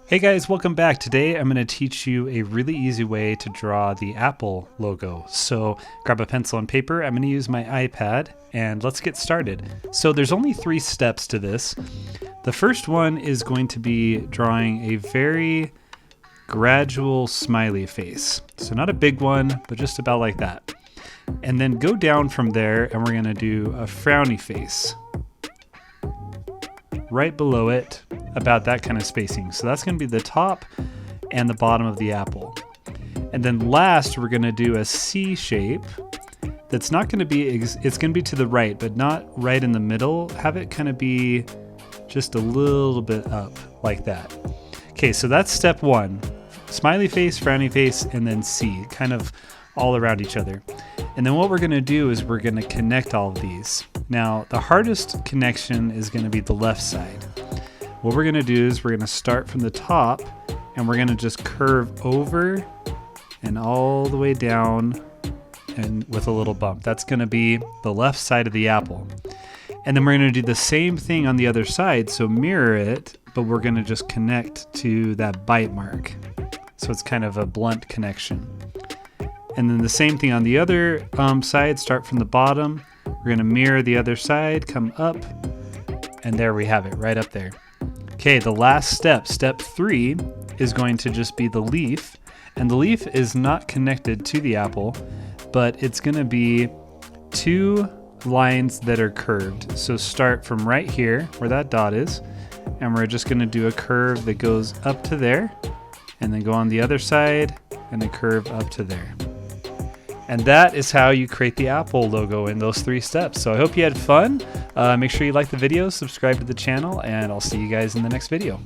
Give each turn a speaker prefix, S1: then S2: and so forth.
S1: Hey guys, welcome back. Today I'm going to teach you a really easy way to draw the Apple logo. So grab a pencil and paper. I'm going to use my iPad and let's get started. So there's only 3 steps to this. The first one is going to be drawing a very gradual smiley face. So not a big one, but just about like that. And then go down from there and we're going to do a frowny face. Right below it, about that kind of spacing. So that's going to be the top and the bottom of the apple. And then last, we're going to do a C shape that's not going to be, it's going to be to the right, but not right in the middle. Have it kind of be just a little bit up like that. Okay, so that's step 1. Smiley face, frowny face, and then C, kind of all around each other. And then what we're going to do is we're going to connect all of these. Now, the hardest connection is going to be the left side. What we're going to do is we're going to start from the top and we're going to just curve over and all the way down and with a little bump. That's going to be the left side of the apple. And then we're going to do the same thing on the other side, so mirror it, but we're going to just connect to that bite mark. So it's kind of a blunt connection. And then the same thing on the other side, start from the bottom. We're going to mirror the other side, come up, and there we have it, right up there. Okay, the last step, step 3, is going to just be the leaf. And the leaf is not connected to the apple, but it's going to be 2 lines that are curved. So start from right here, where that dot is, and we're just going to do a curve that goes up to there, and then go on the other side, and a curve up to there. And that is how you create the Apple logo in those 3 steps. So I hope you had fun. Make sure you like the video, subscribe to the channel, and I'll see you guys in the next video.